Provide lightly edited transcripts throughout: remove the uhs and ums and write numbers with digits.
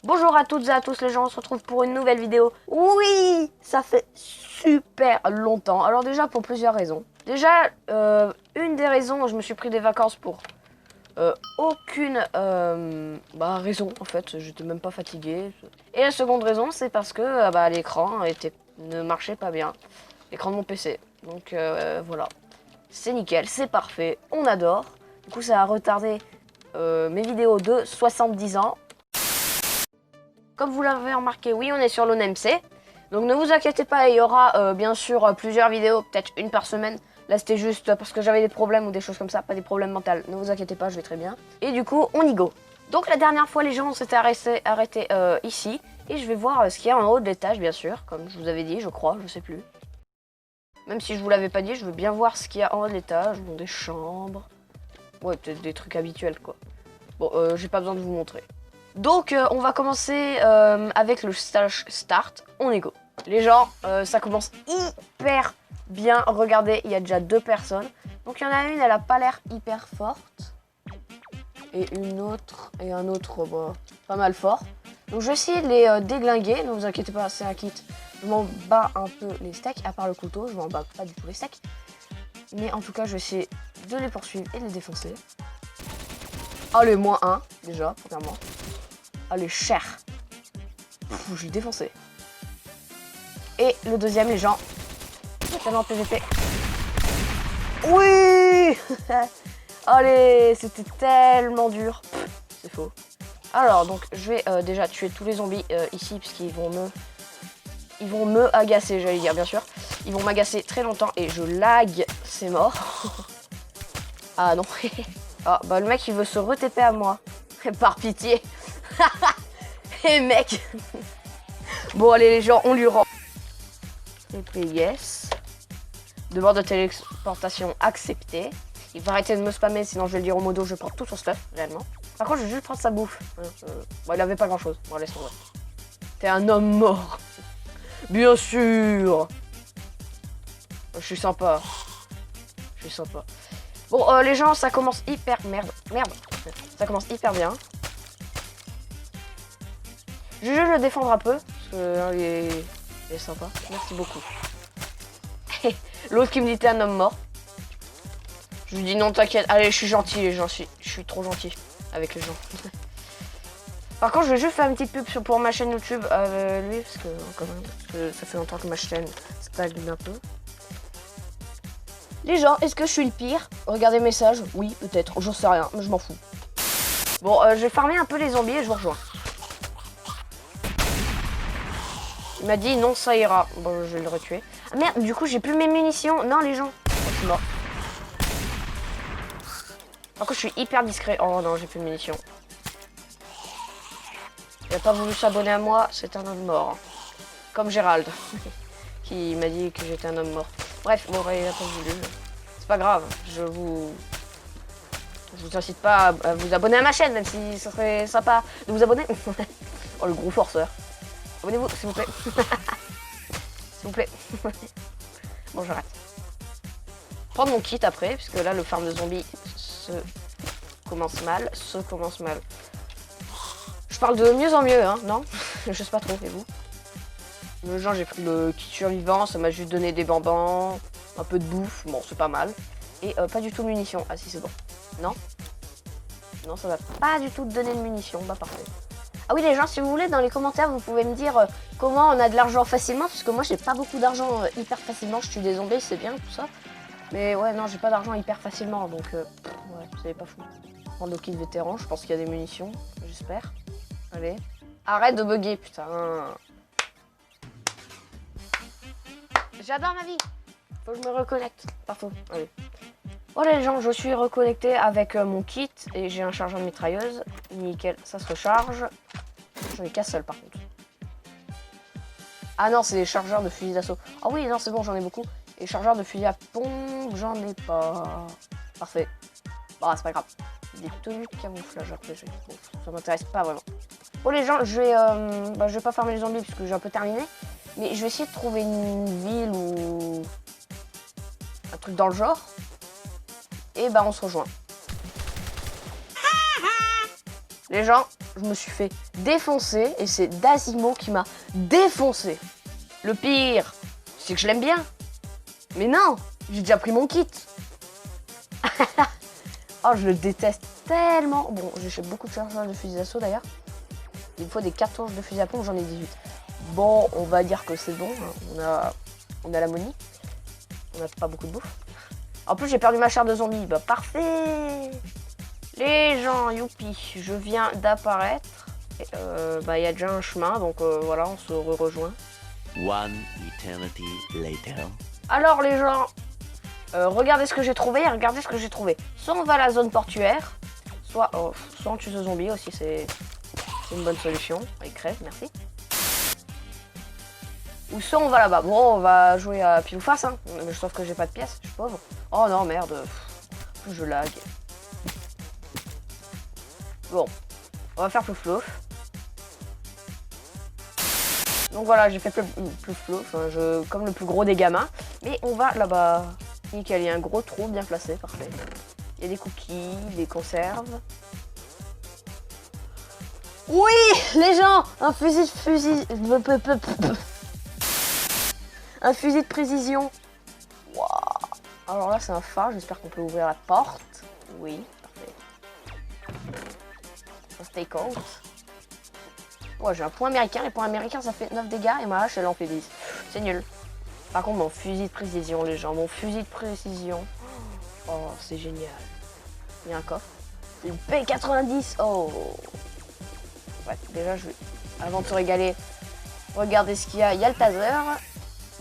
Bonjour à toutes et à tous les gens, on se retrouve pour une nouvelle vidéo. Oui, ça fait super longtemps. Alors déjà pour plusieurs raisons. Déjà, une des raisons, je me suis pris des vacances pour aucune raison en fait. J'étais même pas fatigué. Et la seconde raison, c'est parce que l'écran ne marchait pas bien. L'écran de mon PC. Donc voilà, c'est nickel, c'est parfait, on adore. Du coup ça a retardé mes vidéos de 70 ans. Comme vous l'avez remarqué, oui, on est sur l'ONMC. Donc ne vous inquiétez pas, il y aura bien sûr plusieurs vidéos, peut-être une par semaine. Là, c'était juste parce que j'avais des problèmes ou des choses comme ça, pas des problèmes mentaux. Ne vous inquiétez pas, je vais très bien. Et du coup, on y go. Donc la dernière fois, les gens s'étaient arrêtés ici. Et je vais voir ce qu'il y a en haut de l'étage, bien sûr. Comme je vous avais dit, je crois, je sais plus. Même si je vous l'avais pas dit, je veux bien voir ce qu'il y a en haut de l'étage. Bon, des chambres. Ouais, peut-être des trucs habituels, quoi. Bon, j'ai pas besoin de vous montrer. Donc on va commencer avec le stage start, on est go. Les gens, ça commence hyper bien, regardez, il y a déjà 2 personnes. Donc il y en a une, elle a pas l'air hyper forte. Et une autre, et un autre, pas mal fort. Donc je vais essayer de les déglinguer, ne vous inquiétez pas, c'est un kit. Je m'en bats un peu les steaks, à part le couteau, je m'en bats pas du tout les steaks. Mais en tout cas, je vais essayer de les poursuivre et de les défoncer. Allez, -1, déjà, premièrement. Allez, cher. Je l'ai défoncé. Et le deuxième, les gens. Tellement PVP. Oui. Allez, c'était tellement dur. C'est faux. Alors, donc, je vais déjà tuer tous les zombies ici, puisqu'ils vont me agacer, j'allais dire, bien sûr. Ils vont m'agacer très longtemps et je lag, c'est mort. Ah non. Ah, bah le mec, il veut se re-TP à moi. Par pitié. Et mec. Bon allez les gens, on lui rend. TP yes. Demande de téléportation acceptée. Il va arrêter de me spammer, sinon je vais le dire au modo, je prends tout son stuff, réellement. Par contre, je vais juste prendre sa bouffe. Bon, il avait pas grand chose. Bon, laisse tomber. T'es un homme mort. Bien sûr. Je suis sympa. Je suis sympa. Bon, les gens, ça commence hyper... Merde. Ça commence hyper bien. Je vais le défendre un peu, parce qu'il est sympa. Merci beaucoup. L'autre qui me dit t'es un homme mort. Je lui dis non t'inquiète. Allez, je suis gentil les gens, je suis trop gentil avec les gens. Par contre, je vais juste faire une petite pub pour ma chaîne YouTube lui, parce que quand même, ça fait longtemps que ma chaîne stagne un peu. Les gens, est-ce que je suis le pire? Regardez mes messages, oui peut-être, j'en sais rien, mais je m'en fous. Bon, je vais farmer un peu les zombies et je vous rejoins. Il m'a dit non ça ira. Bon je vais le retuer. Ah merde, du coup j'ai plus mes munitions. Non les gens. Oh, je suis mort. Par contre je suis hyper discret. Oh non j'ai plus de munitions. Il a pas voulu s'abonner à moi, c'est un homme mort. Comme Gérald. Qui m'a dit que j'étais un homme mort. Bref, bon il a pas voulu. C'est pas grave. Je vous incite pas à vous abonner à ma chaîne, même si ça serait sympa de vous abonner. Oh le gros forceur. Abonnez-vous, s'il vous plaît. S'il vous plaît. Bon, j'arrête. Prendre mon kit après, puisque là, le farm de zombies commence mal. Je parle de mieux en mieux, hein, non? Je sais pas trop, et vous? Le genre, j'ai pris le kit survivant, ça m'a juste donné des bambans, un peu de bouffe, bon, c'est pas mal. Et pas du tout de munitions. Ah si, c'est bon. Non? Non, ça va pas du tout te donner de munitions, bah parfait. Ah oui les gens, si vous voulez, dans les commentaires, vous pouvez me dire comment on a de l'argent facilement, parce que moi j'ai pas beaucoup d'argent hyper facilement, je tue des zombies, c'est bien tout ça. Mais ouais, non, j'ai pas d'argent hyper facilement, donc ouais, c'est pas fou. Prendre le kit vétéran, je pense qu'il y a des munitions, j'espère. Allez. Arrête de bugger, putain. J'adore ma vie. Faut que je me reconnecte. Pas faux, allez. Voilà les gens, je suis reconnecté avec mon kit et j'ai un chargeur de mitrailleuse. Nickel, ça se recharge. J'en ai qu'un seul par contre. Ah non, c'est des chargeurs de fusil d'assaut. Ah oui, non, c'est bon, j'en ai beaucoup. Et chargeurs de fusil à pompe, j'en ai pas. Parfait. Bah, c'est pas grave. Des tenues de camouflage après, bon, ça m'intéresse pas vraiment. Bon les gens, je vais pas farmer les zombies puisque j'ai un peu terminé. Mais je vais essayer de trouver une ville ou un truc dans le genre. Et bah on se rejoint. Les gens, je me suis fait défoncé et c'est Dazimo qui m'a défoncé. Le pire, c'est que je l'aime bien. Mais non, j'ai déjà pris mon kit. Oh, je le déteste tellement. Bon, j'achète beaucoup de chargeurs de fusil d'assaut d'ailleurs. Il me faut des cartouches de fusil à pompe, j'en ai 18. Bon, on va dire que c'est bon. On a la money. On n'a pas beaucoup de bouffe. En plus, j'ai perdu ma chair de zombie. Bah, parfait. Les gens, youpi, je viens d'apparaître. Bah, il y a déjà un chemin, donc voilà, on se rejoint. One eternity later. Alors, les gens, regardez ce que j'ai trouvé et regardez ce que j'ai trouvé. Soit on va à la zone portuaire, soit on tue ce zombie aussi, c'est une bonne solution. Il crève, merci. Ou soit on va là-bas. Bon, on va jouer à pile ou face, hein. Sauf que j'ai pas de pièces, je suis pauvre. Oh non, merde. Je lag. Bon, on va faire plus flouf. Donc voilà, j'ai fait plus flouf, comme le plus gros des gamins. Mais on va là-bas. Nickel, il y a un gros trou bien placé, parfait. Il y a des cookies, des conserves. Oui, les gens, un fusil de précision. Wow. Alors là, c'est un phare. J'espère qu'on peut ouvrir la porte. Oui, parfait. Un stakeout. Ouais, j'ai un point américain. Les points américains, ça fait 9 dégâts. Et ma hache, elle en fait 10. C'est nul. Par contre, mon fusil de précision, les gens. Mon fusil de précision. Oh, c'est génial. Il y a un coffre. Une P90. Oh. Ouais, déjà, avant de se régaler, regardez ce qu'il y a. Il y a le taser.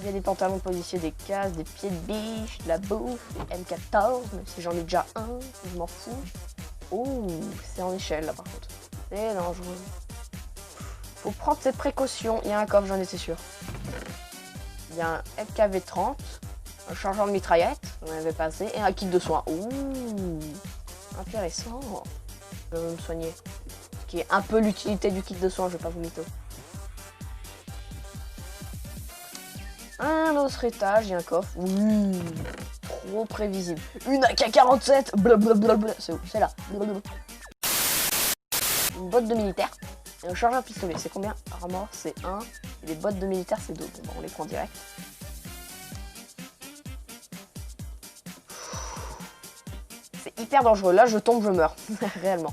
Il y a des pantalons positionnés, des casques, des pieds de biche, de la bouffe, des M14, même si j'en ai déjà un, je m'en fous. Oh, c'est en échelle là par contre. C'est dangereux. Faut prendre ses précautions. Il y a un coffre, j'en étais sûr. Il y a un MKV30, un chargeur de mitraillette, on en avait passé, et un kit de soins. Ouh, intéressant. Je vais me soigner. Ce qui est un peu l'utilité du kit de soins, je vais pas vous mytho. Un autre étage, il y a un coffre. Ouh, trop prévisible. Une AK-47. Blablabla. C'est où? C'est là. Blablabla. Une botte de militaire. Et un chargeur pistolet. C'est combien? Armor, c'est 1. Et les bottes de militaire, c'est 2. Bon, on les prend direct. C'est hyper dangereux. Là, je tombe, je meurs. Réellement.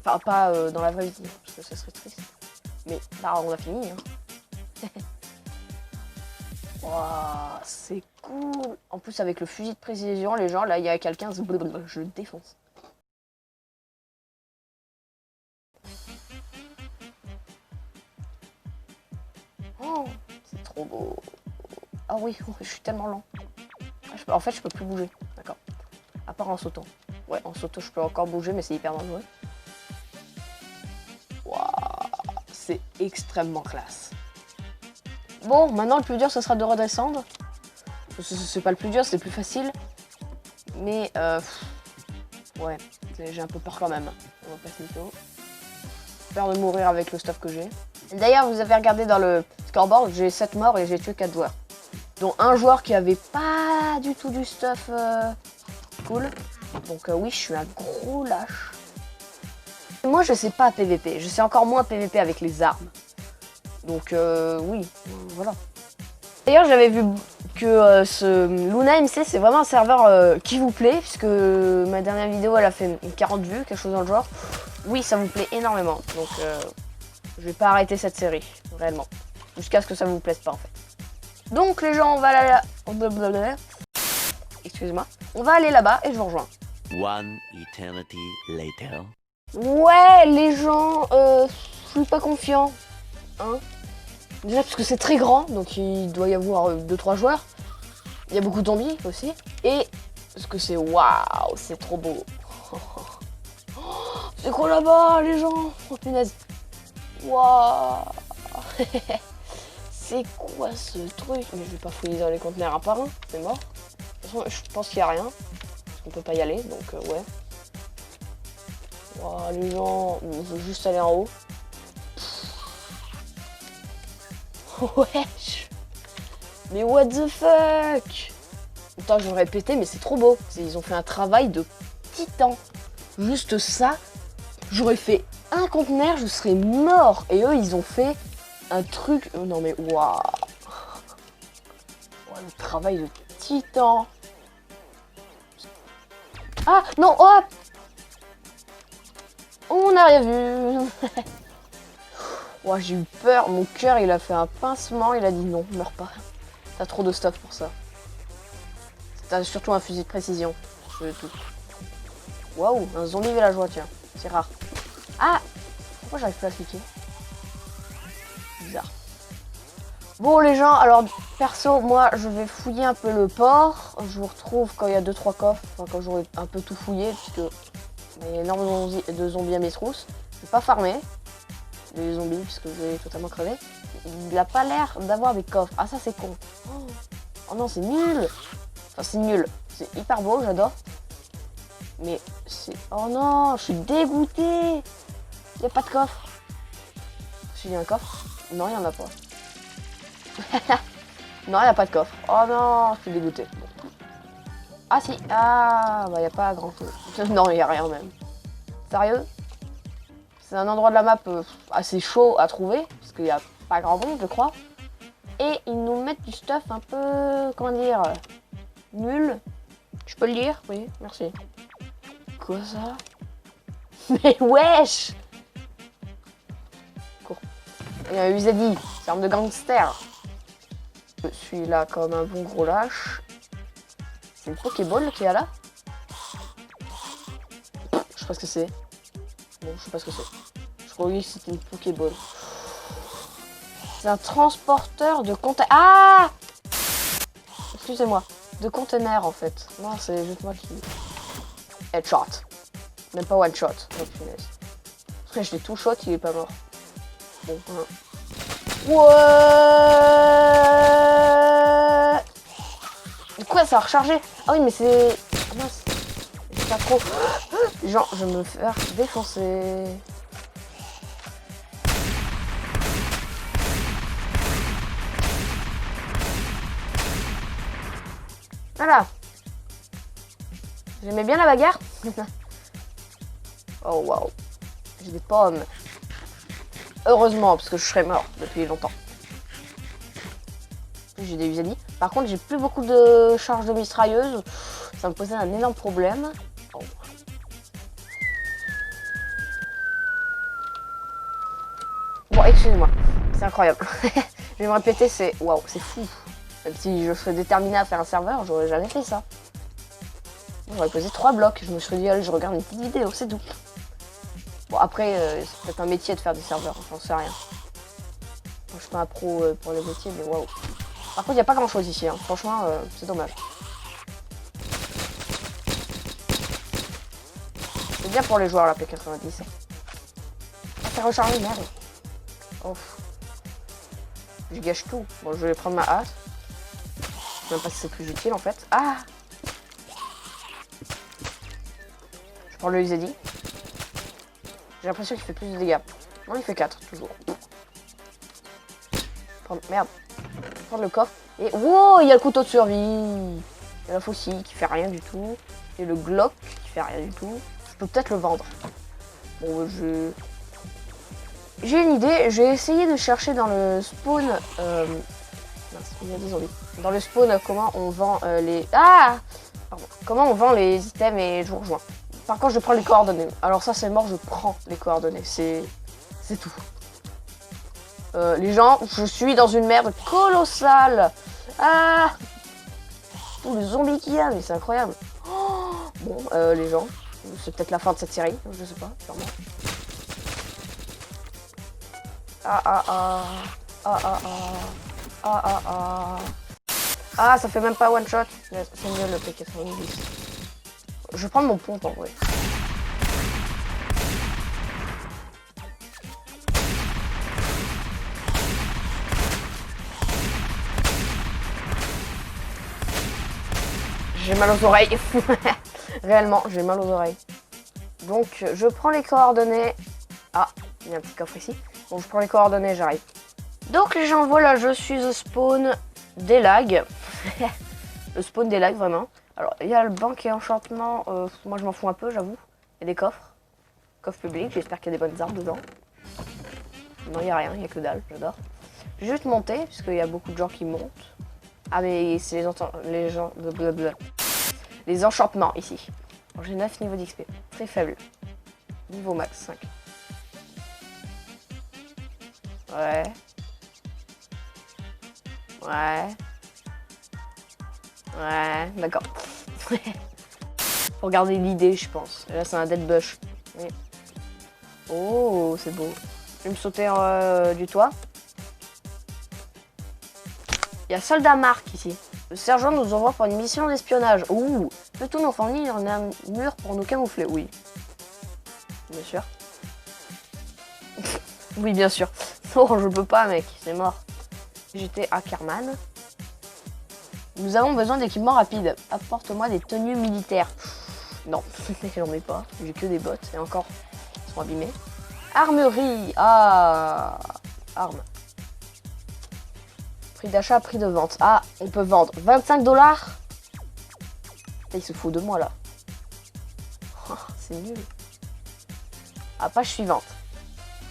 Enfin, pas dans la vraie vie, parce que ça serait triste. Mais là, on a fini. Hein. Wow, c'est cool. En plus, avec le fusil de précision, les gens, là, il y a quelqu'un, je le défonce. Oh, c'est trop beau. Ah oui, je suis tellement lent. En fait, je peux plus bouger. D'accord. À part en sautant. Ouais, en sautant, je peux encore bouger, mais c'est hyper dangereux. Waouh, c'est extrêmement classe. Bon, maintenant le plus dur ce sera de redescendre. C'est pas le plus dur, c'est le plus facile. Mais ouais, j'ai un peu peur quand même. On va passer plutôt. Peur de mourir avec le stuff que j'ai. D'ailleurs, vous avez regardé dans le scoreboard, j'ai 7 morts et j'ai tué 4 joueurs. Dont un joueur qui avait pas du tout du stuff cool. Donc oui, je suis un gros lâche. Moi, je sais pas PVP. Je sais encore moins PVP avec les armes. Donc oui, voilà. D'ailleurs, j'avais vu que ce Luna MC, c'est vraiment un serveur qui vous plaît, puisque ma dernière vidéo, elle a fait 40 vues, quelque chose dans le genre. Oui, ça vous plaît énormément. Donc je vais pas arrêter cette série, réellement. Jusqu'à ce que ça vous plaise pas, en fait. Donc les gens, on va aller là... Excusez-moi. On va aller là-bas et je vous rejoins. One eternity later. Ouais, les gens, je suis pas confiant. Hein? Déjà parce que c'est très grand, donc il doit y avoir 2-3 joueurs. Il y a beaucoup de zombies aussi. Et parce que c'est waouh, c'est trop beau. C'est quoi là-bas, les gens? Oh punaise. Waouh. C'est quoi ce truc? Mais je vais pas fouiller dans les conteneurs un par un, c'est mort. De toute façon, je pense qu'il n'y a rien. Parce qu'on peut pas y aller, donc ouais. Waouh, les gens, on veut juste aller en haut. Wesh. Mais what the fuck? Putain, je vais répéter, mais c'est trop beau. Ils ont fait un travail de titan. Juste ça, j'aurais fait un conteneur, je serais mort. Et eux, ils ont fait un truc... non mais, waouh. Le travail de titan. Ah, non, oh. On n'a rien vu. Oh, j'ai eu peur. Mon cœur, il a fait un pincement. Il a dit non, meurs pas. T'as trop de stuff pour ça. T'as surtout un fusil de précision. Tout. Waouh, un zombie villageois, tiens. C'est rare. Ah, pourquoi j'arrive pas à cliquer? Bizarre. Bon les gens, alors perso, moi je vais fouiller un peu le port. Je vous retrouve quand il y a 2-3 coffres, enfin quand j'aurai un peu tout fouillé, puisque il y a énormément de zombies à mes trousses. Je vais pas farmer les zombies, puisque je vais totalement crever. Il n'a pas l'air d'avoir des coffres. Ah ça c'est con. Oh non, c'est nul. Enfin c'est nul. C'est hyper beau, j'adore. Mais c'est... oh non, je suis dégoûté. Il n'y a pas de coffre. S'il y a un coffre? Non, il n'y en a pas. Non, il n'y a pas de coffre. Oh non, je suis dégoûté. Bon. Ah si, ah, bah il n'y a pas grand chose. Non, il n'y a rien même. Sérieux? C'est un endroit de la map assez chaud à trouver, parce qu'il n'y a pas grand monde, je crois. Et ils nous mettent du stuff un peu, comment dire, nul. Je peux le lire? Oui, merci. Quoi ça? Mais wesh! Cours. Il y a un Uzedi, c'est arme de gangster. Je suis là comme un bon gros lâche. C'est une Pokéball qu'il y a là? Je sais pas ce que c'est. Bon, je sais pas ce que c'est. Je croyais que c'était une Pokéball. C'est un transporteur de conteneurs. Ah! Excusez-moi. De conteneurs en fait. Non, c'est juste moi qui... Headshot. Même pas one shot. Oh punaise. Après je l'ai tout shot, il est pas mort. Bon, ouais. Quoi, ça a rechargé? Ah oui, mais c'est... Ah mince. C'est pas trop... Genre, je vais me faire défoncer. Voilà. J'aimais bien la bagarre. Oh waouh. J'ai des pommes. Heureusement, parce que je serais mort depuis longtemps. J'ai des Uzedi. Par contre, j'ai plus beaucoup de charges de mitrailleuse. Ça me posait un énorme problème. Oh. Bon, excusez-moi. C'est incroyable. Je vais me répéter, c'est... Waouh, c'est fou. Même si je serais déterminé à faire un serveur, j'aurais jamais fait ça. J'aurais posé 3 blocs. Je me serais dit, allez, je regarde une petite vidéo, c'est tout. Bon, après, c'est peut-être un métier de faire des serveurs. J'en sais rien. Je suis pas un pro pour les métiers, mais waouh. Par contre, il n'y a pas grand chose ici, hein. Franchement, c'est dommage. C'est bien pour les joueurs la P90. Ah, c'est rechargé, merde. Oh. Je gâche tout. Bon, je vais prendre ma hache. Je sais même pas si c'est plus utile en fait. Ah! Je prends le Uzedi. J'ai l'impression qu'il fait plus de dégâts. Non, il fait 4, toujours. Merde. Prendre le coffre. Et wow, il y a le couteau de survie. Il y a la faucille qui fait rien du tout. Et le Glock qui fait rien du tout. Je peux peut-être le vendre. Bon, j'ai une idée. Je vais essayer de chercher dans le spawn. Mince, il y a des zombies. Dans le spawn, comment on vend les. Ah! Pardon. Comment on vend les items et je vous rejoins. Par contre, je prends les coordonnées. Alors ça, c'est mort. Je prends les coordonnées. C'est tout. Les gens, je suis dans une merde colossale. Ah! Tous les zombies qu'il y a, mais c'est incroyable. Oh, bon, les gens, c'est peut-être la fin de cette série, je sais pas, sûrement. Ah ah ah. Ah ah ah. Ah ah ah. Ah, ça fait même pas one shot. C'est mieux le P90. Je vais prendre mon pompe en vrai. J'ai mal aux oreilles. Réellement, j'ai mal aux oreilles. Donc, je prends les coordonnées. Ah, il y a un petit coffre ici. Bon, je prends les coordonnées, j'arrive. Donc, les gens, voilà, je suis au spawn des lags. Le spawn des lags, vraiment. Alors, il y a le banquet enchantement. Moi, je m'en fous un peu, j'avoue. Il y a des coffres. Coffre public, j'espère qu'il y a des bonnes armes dedans. Non, il n'y a rien, il n'y a que dalle, j'adore. Je vais juste monter, puisqu'il y a beaucoup de gens qui montent. Ah, mais c'est les gens... Blablabla. Les enchantements, ici. J'ai 9 niveaux d'XP. Très faible. Niveau max, 5. Ouais. Ouais. Ouais, d'accord. Faut garder l'idée, je pense. Et là, c'est un dead bush. Oui. Oh, c'est beau. Je vais me sauter du toit. Il y a Soldat Marc ici. Le sergent nous envoie pour une mission d'espionnage. Ouh. Peut-on nous fournir un mur pour nous camoufler? Oui. Bien sûr. Oui, bien sûr. Non, je peux pas, mec. C'est mort. J'étais à Kerman. Nous avons besoin d'équipements rapides. Apporte-moi des tenues militaires. Non, j'en ai pas. J'ai que des bottes. Et encore, ils sont abîmés. Armerie. Ah. Armes. Prix d'achat, prix de vente. Ah, on peut vendre 25 $. Il se fout de moi, là. Oh, c'est nul. Ah, page suivante.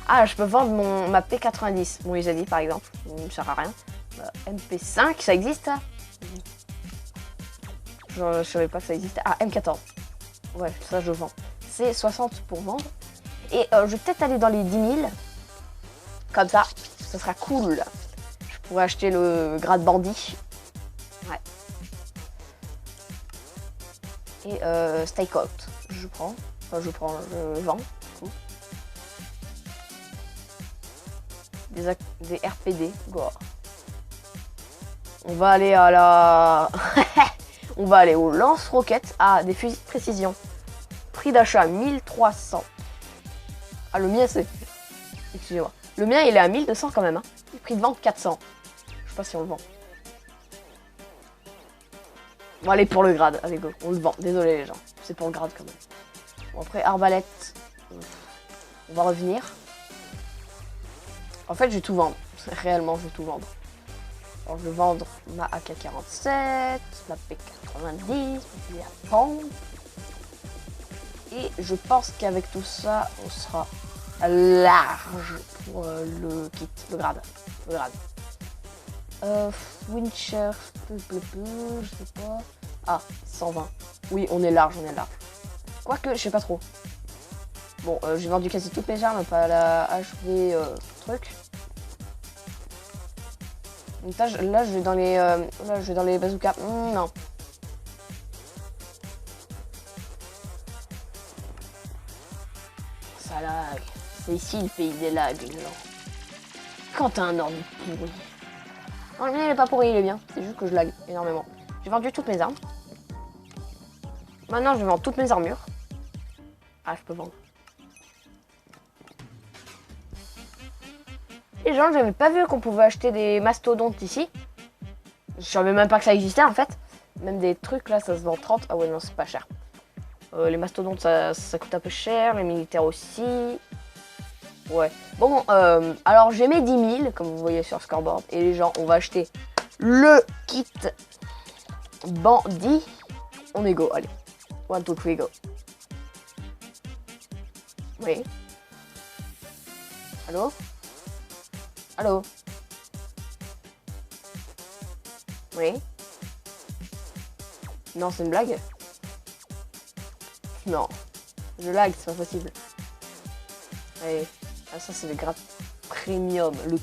Ah, je peux vendre ma P90. Mon Isadi, par exemple. Il ne sert à rien. MP5, ça existe, ça? Je savais pas que ça existait. Ah, M14. Ouais, ça, je vends. C'est 60 pour vendre. Et je vais peut-être aller dans les 10 000. Comme ça, ça sera cool. Je pourrais acheter le grade bandit. Ouais. Et stake out. Je prends. Enfin, je vends. Cool. Des RPD. Gore. On va aller à la... On va aller au lance-roquettes. Ah, des fusils de précision. Prix d'achat 1300. Ah, le mien c'est... Excusez-moi. Le mien il est à 1200 quand même. Hein. Prix de vente 400. Je sais pas si on le vend. On va aller pour le grade. Allez go, on le vend. Désolé les gens. C'est pour le grade quand même. Bon, après arbalète. On va revenir. En fait je vais tout vendre. Réellement je vais tout vendre. Alors, je vais vendre ma AK-47, ma P-90, la pompe. Et je pense qu'avec tout ça, on sera large pour le kit, le grade. Wincher, je sais pas. Ah, 120. Oui, on est large, Quoique, je sais pas trop. Bon, j'ai vendu quasi toutes mes armes, pas la HV truc. Donc là, je vais dans les bazookas. Non. Ça lag. C'est ici le pays des lags, les gens. Quand t'as un ordi pourri. Non, le mien, il est pas pourri, il est bien. C'est juste que je lag énormément. J'ai vendu toutes mes armes. Maintenant, je vends toutes mes armures. Ah, je peux vendre. Les gens, j'avais pas vu qu'on pouvait acheter des mastodontes ici. Je savais même pas que ça existait en fait. Même des trucs là, ça se vend 30. Ah ouais, non, c'est pas cher. Les mastodontes, ça coûte un peu cher. Les militaires aussi. Ouais. Bon, alors j'ai mes 10 000, comme vous voyez sur le scoreboard. Et les gens, on va acheter le kit bandit. On est go, allez. 1, 2, 3, go. Oui. Allô? Allô? Oui? Non, c'est une blague? Non. Je lag, c'est pas possible. Allez. Ah, ça, c'est le grade premium. Le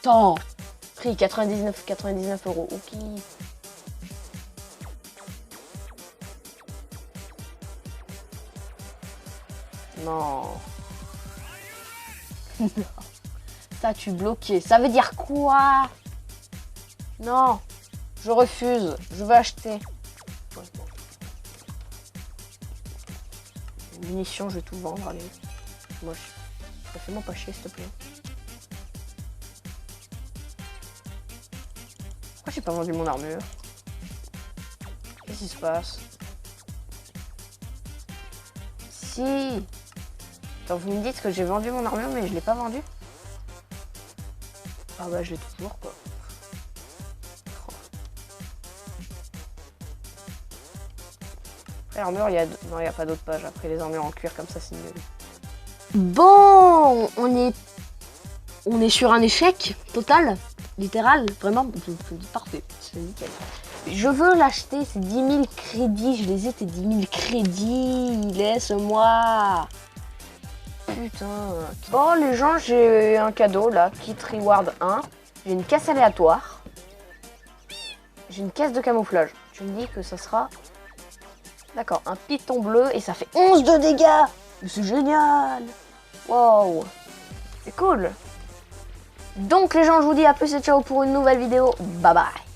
temps. Prix 99 €. Ok. Non. Statut bloqué. Ça veut dire quoi? Non. Je refuse. Je veux acheter. Munitions, je vais tout vendre. Allez. Moche. Fais-moi pas chier, s'il te plaît. Pourquoi j'ai pas vendu mon armure? Qu'est-ce qui se passe? Si. Attends, vous me dites que j'ai vendu mon armure, mais je l'ai pas vendu? Ah bah, je l'ai toujours, quoi. Après, armure, il y a... Non, il n'y a pas d'autres pages. Après, les armures en cuir, comme ça, c'est nul. Bon, on est sur un échec total, littéral, vraiment, parfait, c'est nickel. Je veux l'acheter, c'est 10 000 crédits, je les ai, tes 10 000 crédits, laisse-moi. Putain. Bon, les gens, j'ai un cadeau, là, Kit Reward 1. J'ai une caisse aléatoire. J'ai une caisse de camouflage. Je me dis que ça sera... D'accord, un python bleu, et ça fait 11 de dégâts. C'est génial. Wow. C'est cool. Donc, les gens, je vous dis à plus et ciao pour une nouvelle vidéo. Bye bye.